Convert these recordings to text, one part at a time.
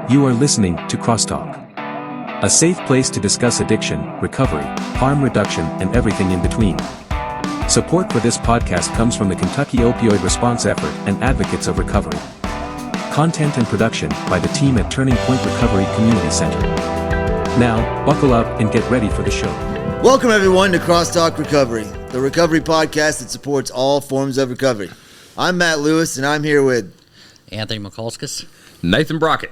You are listening to CrossTalk, a safe place to discuss addiction, recovery, harm reduction, and everything in between. Support for this podcast comes from the Kentucky Opioid Response Effort and Advocates of Recovery. Content and production by the team at Turning Point Recovery Community Center. Now, buckle up and get ready for the show. Welcome everyone to CrossTalk Recovery, the recovery podcast that supports all forms of recovery. I'm Matt Lewis, and I'm here with Anthony Mikulskis, Nathan Brockett.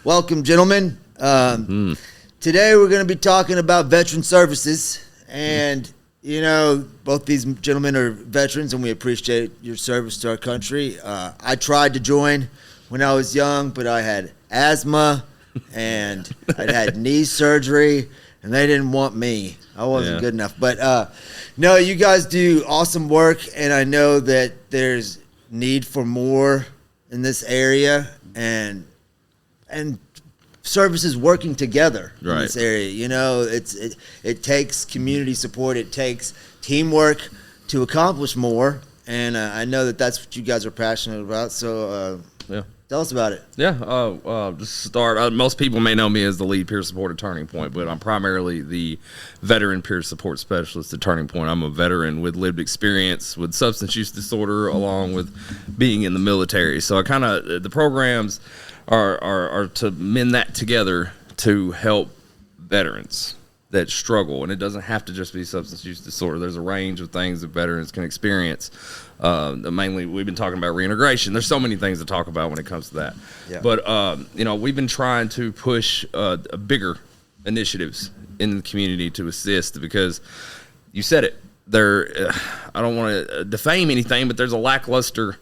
Welcome, gentlemen. Today we're going to be talking about veteran services, and you know, both these gentlemen are veterans, and we appreciate your service to our country. I tried to join when I was young, but I had asthma, and I'd had knee surgery, and they didn't want me. I wasn't good enough. But no, you guys do awesome work, and I know that there's need for more in this area, and services working together in this area. You know, it takes community support. It takes teamwork to accomplish more, and I know that that's what you guys are passionate about. So, tell us about it. Just to start, most people may know me as the lead peer support at Turning Point, but I'm primarily the veteran peer support specialist at Turning Point. I'm a veteran with lived experience with substance use disorder, along with being in the military. So the programs are to mend that together to help veterans that struggle, and it doesn't have to just be substance use disorder. There's a range of things that veterans can experience. Mainly, we've been talking about reintegration. There's so many things to talk about when it comes to that. Yeah. But we've been trying to push bigger initiatives in the community to assist, because you said it. I don't want to defame anything, but there's a lackluster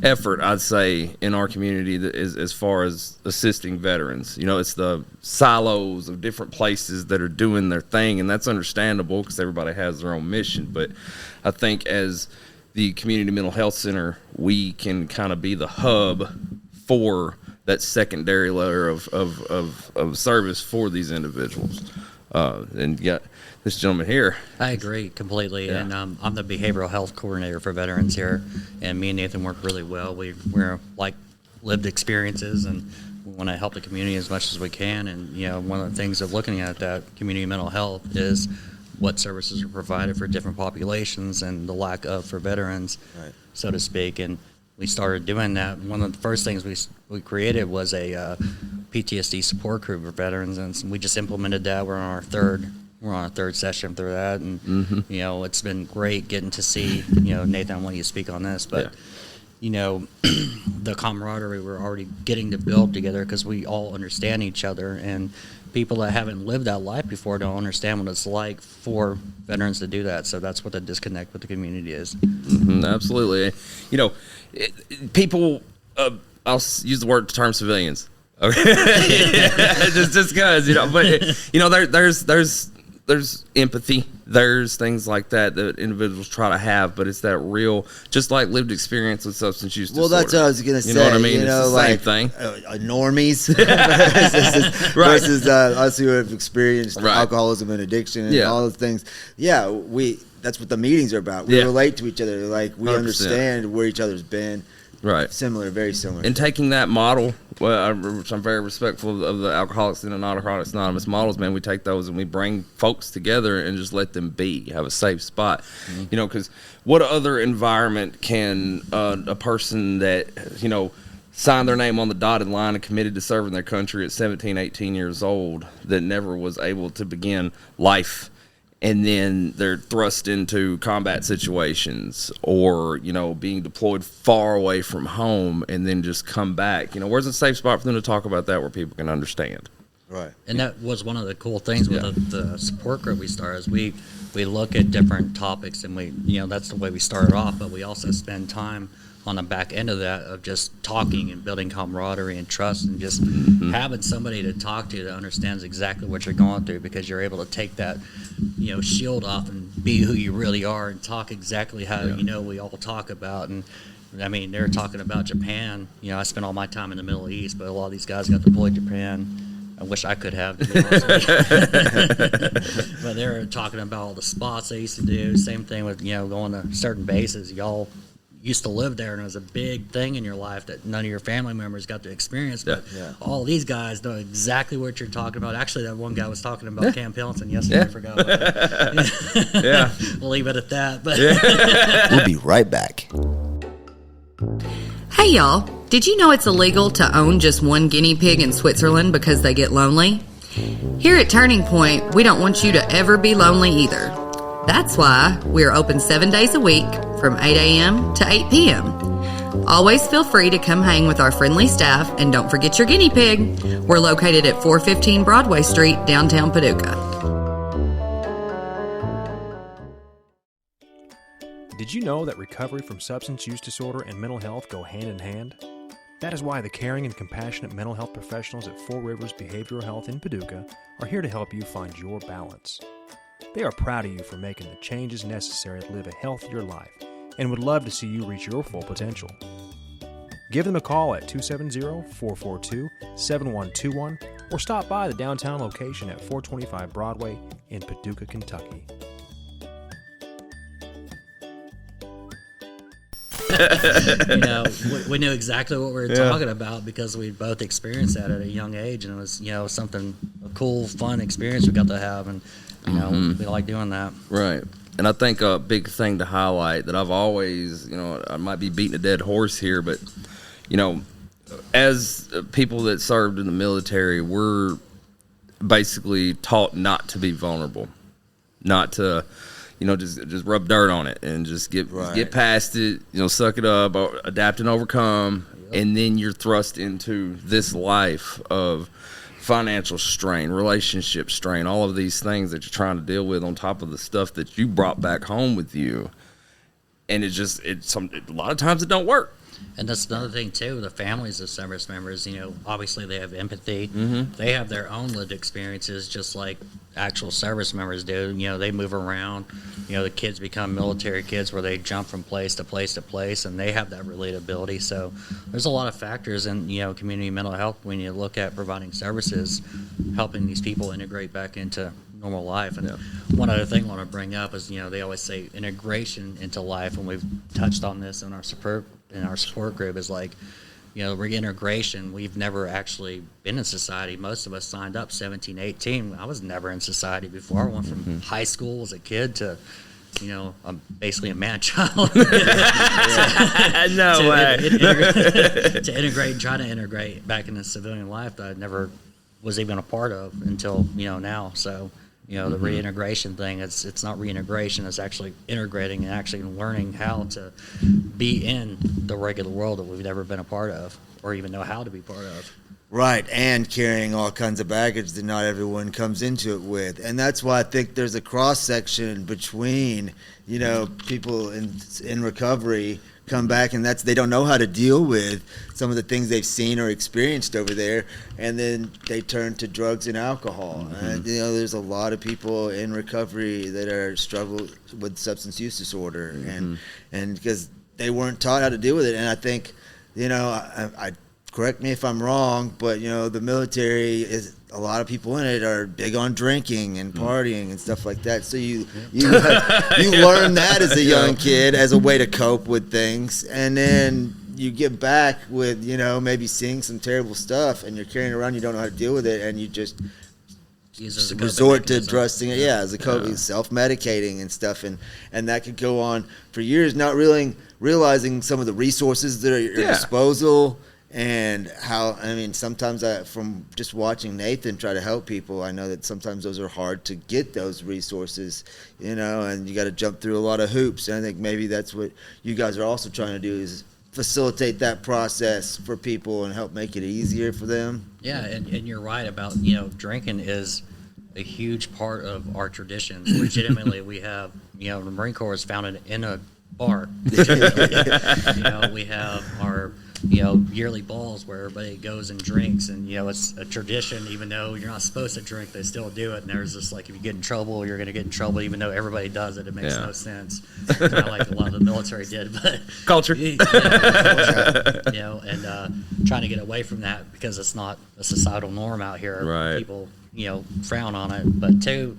effort, I'd say, in our community that is as far as assisting veterans. You know, it's the silos of different places that are doing their thing, and that's understandable because everybody has their own mission. But I think as the community mental health center, we can kind of be the hub for that secondary layer of service for these individuals. And yet this gentleman here. I agree completely, and I'm the behavioral health coordinator for veterans here, and me and Nathan work really well. We're like lived experiences, and we want to help the community as much as we can. And you know, one of the things of looking at that community mental health is what services are provided for different populations and the lack of for veterans, so to speak. And we started doing that. One of the first things we created was a PTSD support group for veterans, and we just implemented that. We're on our third session through that, and you know, it's been great getting to see, you know, Nathan, I want you to speak on this, but you know, the camaraderie we're already getting to build together, because we all understand each other, and people that haven't lived that life before don't understand what it's like for veterans to do that. So that's what the disconnect with the community is. Absolutely. You know, people, I'll use the term civilians. Okay. just because, you know, but you know, there's empathy, there's things like that individuals try to have, but it's that real, just like lived experience with substance use disorder. Well, that's what I was going to say. You know what I mean? You know, it's the like, same thing. Normies versus us who have experienced alcoholism and addiction and all those things. Yeah, that's what the meetings are about. We relate to each other. Like, we 100%. Understand where each other's been. Right. Similar, very similar. And taking that model, which I'm very respectful of the Alcoholics and Narcotics Anonymous models, man, we take those and we bring folks together and just let them be, have a safe spot. You know, because what other environment can a person that, you know, signed their name on the dotted line and committed to serving their country at 17, 18 years old, that never was able to begin life, and then they're thrust into combat situations, or, you know, being deployed far away from home and then just come back. You know, where's a safe spot for them to talk about that where people can understand? Right. And that was one of the cool things with the support group we started, is we look at different topics, and we, you know, that's the way we started off, but we also spend time on the back end of that, of just talking and building camaraderie and trust, and just having somebody to talk to that understands exactly what you're going through, because you're able to take that, you know, shield off and be who you really are and talk exactly how, you know, we all talk about. And I mean, they're talking about Japan. You know, I spent all my time in the Middle East, but a lot of these guys got deployed to Japan. I wish I could have, to be honest with you. But they're talking about all the spots they used to do. Same thing with, you know, going to certain bases. Y'all used to live there and it was a big thing in your life that none of your family members got to experience. But all these guys know exactly what you're talking about. Actually, that one guy was talking about Camp Pendleton yesterday. I forgot about that. We'll leave it at that. But We'll be right back. Hey y'all, did you know it's illegal to own just one guinea pig in Switzerland because they get lonely? Here at Turning Point, we don't want you to ever be lonely either. That's why we are open 7 days a week from 8 a.m. to 8 p.m. Always feel free to come hang with our friendly staff, and don't forget your guinea pig. We're located at 415 Broadway Street, downtown Paducah. Did you know that recovery from substance use disorder and mental health go hand in hand? That is why the caring and compassionate mental health professionals at Four Rivers Behavioral Health in Paducah are here to help you find your balance. They are proud of you for making the changes necessary to live a healthier life and would love to see you reach your full potential. Give them a call at 270-442-7121 or stop by the downtown location at 425 Broadway in Paducah, Kentucky. We knew exactly what we were talking about because we both experienced that at a young age, and it was something, a cool, fun experience we got to have, and we like doing that. Right. And I think a big thing to highlight that I've always, I might be beating a dead horse here, but as people that served in the military, we're basically taught not to be vulnerable, not to just rub dirt on it and just get past it, suck it up, adapt and overcome. And then you're thrust into this life of financial strain, relationship strain, all of these things that you're trying to deal with on top of the stuff that you brought back home with you. And a lot of times it don't work. And that's another thing too. The families of service members, obviously they have empathy. They have their own lived experiences, just like actual service members do. They move around. The kids become military kids where they jump from place to place to place, and they have that relatability. So there's a lot of factors in community mental health when you look at providing services, helping these people integrate back into normal life. And one other thing I want to bring up is they always say integration into life, and we've touched on this in our support group, is like reintegration. We've never actually been in society. Most of us signed up 17, 18. I was never in society before. I went from high school as a kid to I'm basically a man child. No way. To integrate and try to integrate back in the civilian life that I never was even a part of until now. So the reintegration thing, it's not reintegration, it's actually integrating and actually learning how to be in the regular world that we've never been a part of or even know how to be part of. Right, and carrying all kinds of baggage that not everyone comes into it with. And that's why I think there's a cross-section between, people in recovery come back, and they don't know how to deal with some of the things they've seen or experienced over there, and then they turn to drugs and alcohol. And there's a lot of people in recovery that are struggle with substance use disorder, and because they weren't taught how to deal with it. And I think, I correct me if I'm wrong, but the military is, a lot of people in it are big on drinking and partying and stuff like that. So you learn that as a young kid as a way to cope with things, and then you get back with maybe seeing some terrible stuff, and you're carrying it around, you don't know how to deal with it, and you just resort to trusting it, as a coping, self-medicating and stuff, and that could go on for years, not really realizing some of the resources that are at your disposal. And how, sometimes from just watching Nathan try to help people, I know that sometimes those are hard to get, those resources, and you got to jump through a lot of hoops. And I think maybe that's what you guys are also trying to do, is facilitate that process for people and help make it easier for them. Yeah, and you're right about, drinking is a huge part of our traditions. Legitimately, we have, the Marine Corps is founded in a bar. We have our yearly balls where everybody goes and drinks, and it's a tradition. Even though you're not supposed to drink, they still do it. And there's just like, if you get in trouble, you're going to get in trouble, even though everybody does it. It makes no sense. Kind of like a lot of the military did, but culture. And trying to get away from that because it's not a societal norm out here. Right. People frown on it, but too,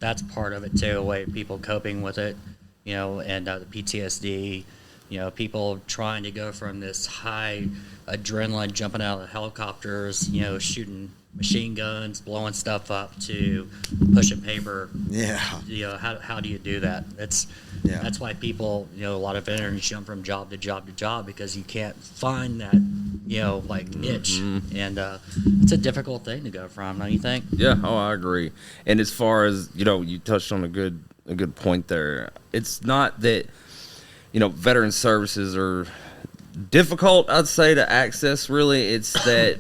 that's part of it too. A way of people coping with it, and the PTSD. people trying to go from this high adrenaline, jumping out of helicopters, shooting machine guns, blowing stuff up, to pushing paper. Yeah. How do you do that? That's why people, a lot of veterans jump from job to job to job, because you can't find that, niche. And it's a difficult thing to go from, don't you think? Yeah, I agree. And as far as, you touched on a good point there. It's not that, veteran services are difficult, I'd say, to access, really. It's that,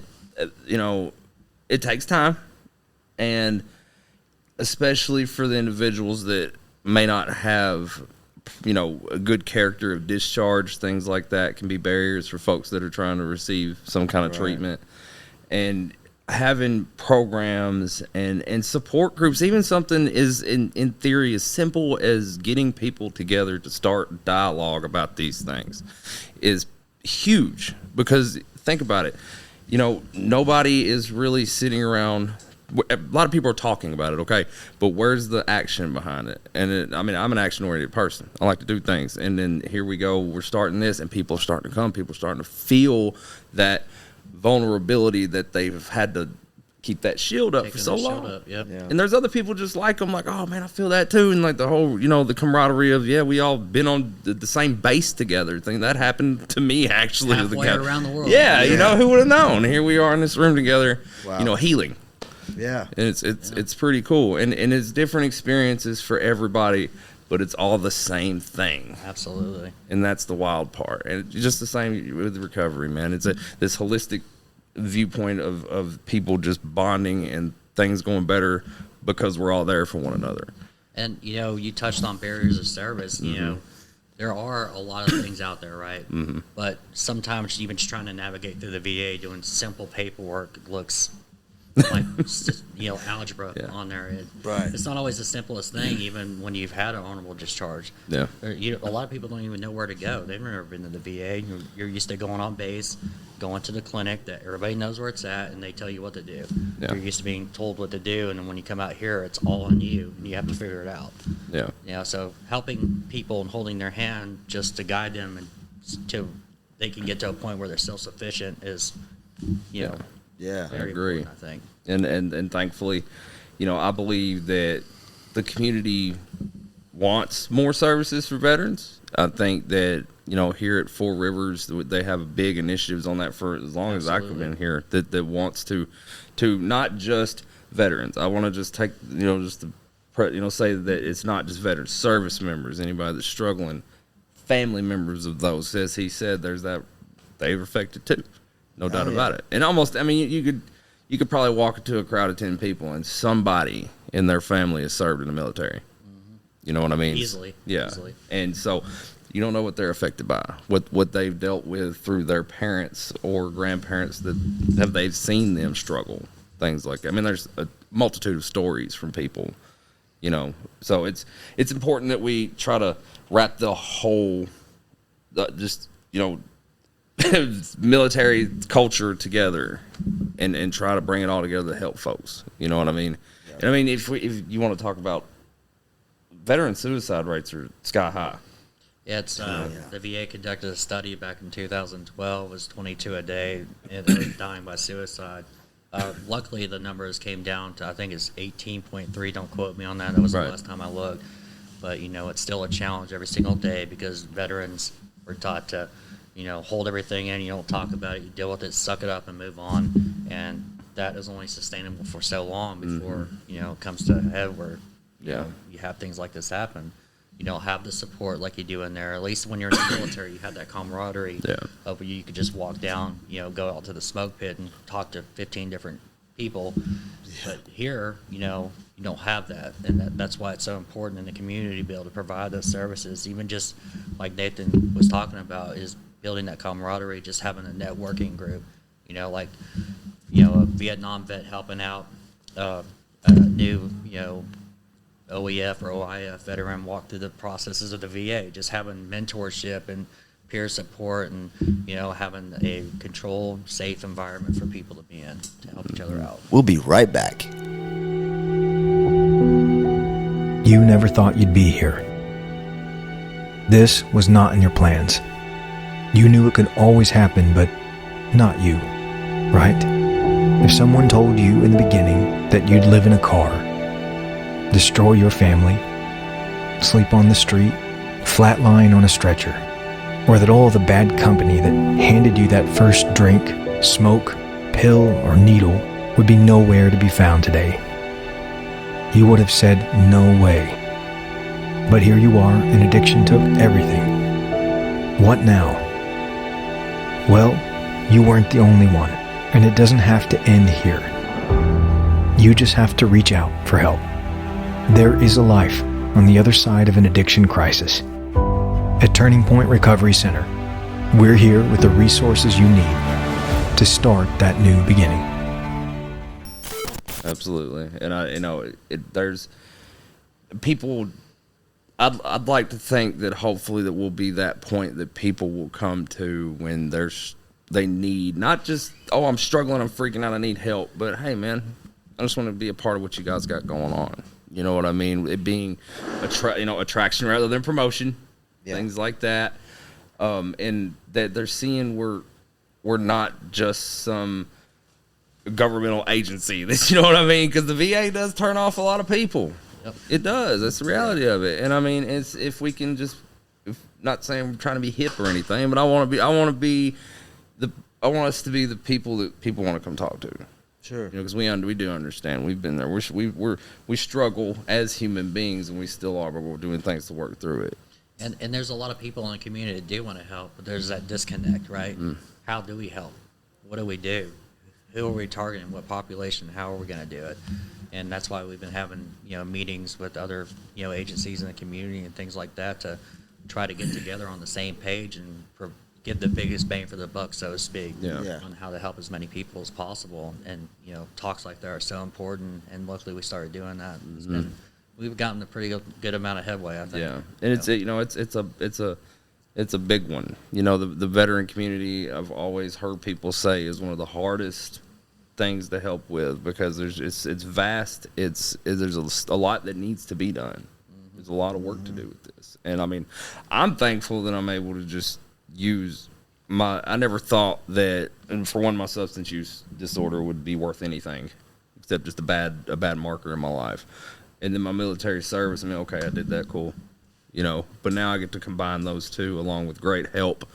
it takes time, and especially for the individuals that may not have, a good character of discharge, things like that can be barriers for folks that are trying to receive some kind of treatment. And having programs and support groups, even something is in theory as simple as getting people together to start dialogue about these things, is huge. Because think about it, nobody is really sitting around. A lot of people are talking about it, okay, but where's the action behind it? And I'm an action-oriented person. I like to do things, and then here we go. We're starting this, and people are starting to come. People are starting to feel that vulnerability that they've had to keep that shield up for so long. Yep. Yeah. And there's other people just like them, like, oh man, I feel that too, and like the whole, the camaraderie of, we all been on the same base together. Thing that happened to me actually. Halfway around the world. Yeah, who would have known? Here we are in this room together, healing. Yeah. And it's pretty cool, and it's different experiences for everybody, but it's all the same thing. Absolutely. And that's the wild part. And it's just the same with recovery, man. It's this holistic viewpoint of people just bonding and things going better because we're all there for one another. And, you touched on barriers of service. There are a lot of things out there, right? Mm-hmm. But sometimes even just trying to navigate through the VA doing simple paperwork looks like algebra on there. It's not always the simplest thing, even when you've had an honorable discharge. Yeah. A lot of people don't even know where to go. They've never been to the VA. You're used to going on base, going to the clinic that everybody knows where it's at, and they tell you what to do. Yeah. You're used to being told what to do, and then when you come out here, it's all on you, and you have to figure it out. Yeah. So helping people and holding their hand just to guide them and to they can get to a point where they're self-sufficient is, Yeah, I agree. I think. And thankfully, I believe that the community wants more services for veterans. I think that, here at Four Rivers, they have big initiatives on that for as long as I've been here, that wants to not just veterans. I want to just take, just to, say that it's not just veterans, service members, anybody that's struggling, family members of those. As he said, there's that, they're affected too. No doubt about it. And almost, you could probably walk into a crowd of 10 people and somebody in their family has served in the military. Mm-hmm. You know what I mean? Easily. Yeah. Easily. And so you don't know what they're affected by, what they've dealt with through their parents or grandparents that they've seen them struggle, things like that. There's a multitude of stories from people, So it's important that we try to wrap the whole, military culture together and try to bring it all together to help folks. You know what I mean? Yeah. And if you want to talk about veteran suicide rates are sky high. Yeah, it's the VA conducted a study back in 2012. It was 22 a day and dying by suicide. Luckily, the numbers came down to, I think it's 18.3. Don't quote me on that. That was the last time I looked. But, it's still a challenge every single day because veterans were taught to hold everything in. You don't talk about it. You deal with it, suck it up, and move on. And that is only sustainable for so long before, it comes to a head where, you have things like this happen. You don't have the support like you do in there. At least when you're in the military, you have that camaraderie of where you could just walk down, go out to the smoke pit and talk to 15 different people. But here, you don't have that. And that's why it's so important in the community to be able to provide those services. Even just like Nathan was talking about is building that camaraderie, just having a networking group, a Vietnam vet helping out a new, OEF or OIF veteran walk through the processes of the VA, just having mentorship and peer support and, having a controlled, safe environment for people to be in to help each other out. We'll be right back. You never thought you'd be here. This was not in your plans. You knew it could always happen, but not you, right? If someone told you in the beginning that you'd live in a car, destroy your family, sleep on the street, flatline on a stretcher, or that all the bad company that handed you that first drink, smoke, pill, or needle would be nowhere to be found today, you would have said no way. But here you are, and addiction took everything. What now? Well, you weren't the only one, and it doesn't have to end here. You just have to reach out for help. There is a life on the other side of an addiction crisis. At Turning Point Recovery Center, we're here with the resources you need to start that new beginning. Absolutely, and there's people. I'd like to think that hopefully that will be that point that people will come to when they need not just, oh, I'm struggling, I'm freaking out, I need help, but hey man, I just want to be a part of what you guys got going on. You know what I mean? It being attraction rather than promotion, things like that, and that they're seeing we're not just some governmental agency. You know what I mean? Because the VA does turn off a lot of people. Yep. It does. That's the reality of it. And I mean, it's if we can just, not saying I'm trying to be hip or anything, but I want us to be the people that people want to come talk to. Sure. Because we do understand. We've been there. We struggle as human beings, and we still are, but we're doing things to work through it. And there's a lot of people in the community that do want to help, but there's that disconnect, right? How do we help? What do we do? Who are we targeting? What population? How are we going to do it? And that's why we've been having meetings with other agencies in the community and things like that to try to get together on the same page and get the biggest bang for the buck, so to speak, on how to help as many people as possible. And talks like that are so important. And luckily, we started doing that. And we've gotten a pretty good amount of headway, I think. Yeah, and it's a big one. The veteran community, I've always heard people say, is one of the hardest things to help with because it's vast. There's a lot that needs to be done. There's a lot of work to do with this, and I mean, I'm thankful that I'm able to just use I never thought that, and for one, my substance use disorder would be worth anything except just a bad marker in my life. And then my military service, I mean, okay, I did that, cool. But now I get to combine those two along with great help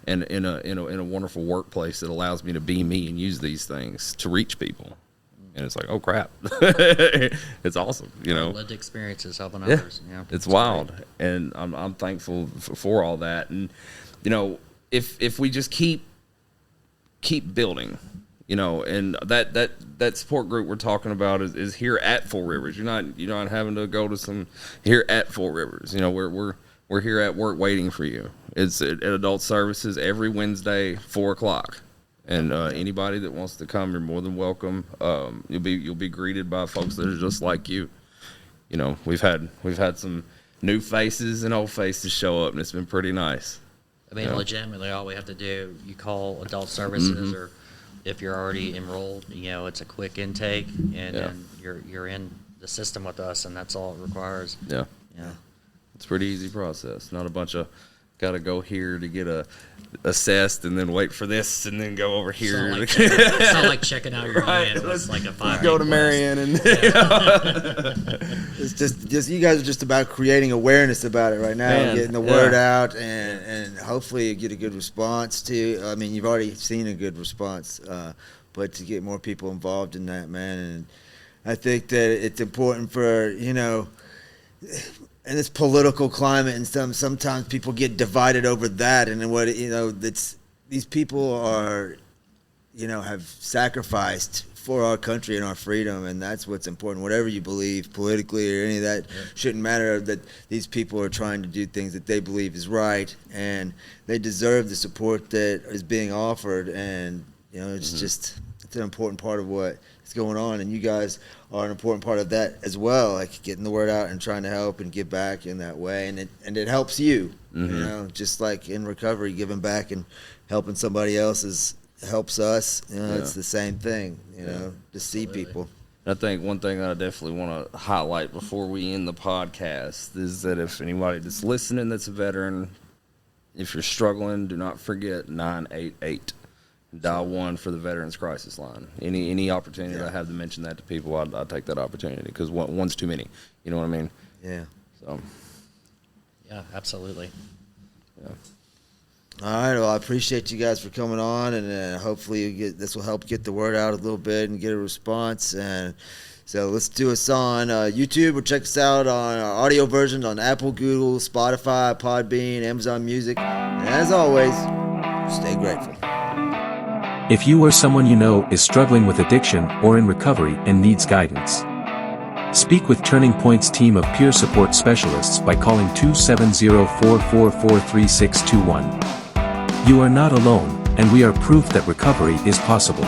and in a wonderful workplace that allows me to be me and use these things to reach people. And it's like, oh crap. It's awesome, Lived experiences helping others. Yeah. It's wild. Great. And I'm thankful for all that. And if we just keep building, and that support group we're talking about is here at Four Rivers. You're not having to go to some here at Four Rivers. We're here at work waiting for you. It's at Adult Services every Wednesday, 4:00. And anybody that wants to come, you're more than welcome. You'll be greeted by folks that are just like you. We've had some new faces and old faces show up, and it's been pretty nice. I mean, legitimately, all we have to do, you call Adult Services, or if you're already enrolled, it's a quick intake, and then you're in the system with us, and that's all it requires. Yeah. It's a pretty easy process. Not a bunch of got to go here to get assessed and then wait for this and then go over here. It's not like checking out your unit. It's like a 5 go to Marion and it's just you guys are just about creating awareness about it right now, getting the word out, and hopefully you get a good response to. I mean, you've already seen a good response, but to get more people involved in that, man, and I think that it's important for in this political climate, and sometimes people get divided over that, and what these people are, have sacrificed for our country and our freedom, and that's what's important. Whatever you believe politically or any of that shouldn't matter. That these people are trying to do things that they believe is right, and they deserve the support that is being offered. And it's an important part of what is going on, and you guys are an important part of that as well, like getting the word out and trying to help and give back in that way, and it helps you, just like in recovery, giving back and helping somebody else helps us. It's the same thing, to see people. I think one thing that I definitely want to highlight before we end the podcast is that if anybody that's listening that's a veteran, if you're struggling, do not forget 988. Dial 1 for the Veterans Crisis Line. Any opportunity that I have to mention that to people, I'll take that opportunity because one's too many. You know what I mean? Yeah. So. Yeah, absolutely. Yeah. All right. Well, I appreciate you guys for coming on, and hopefully this will help get the word out a little bit and get a response. And so let's do us on YouTube, or check us out on our audio versions on Apple, Google, Spotify, Podbean, Amazon Music. And as always, stay grateful. If you or someone you know is struggling with addiction or in recovery and needs guidance, speak with Turning Point's team of peer support specialists by calling 270-444-3621. You are not alone, and we are proof that recovery is possible.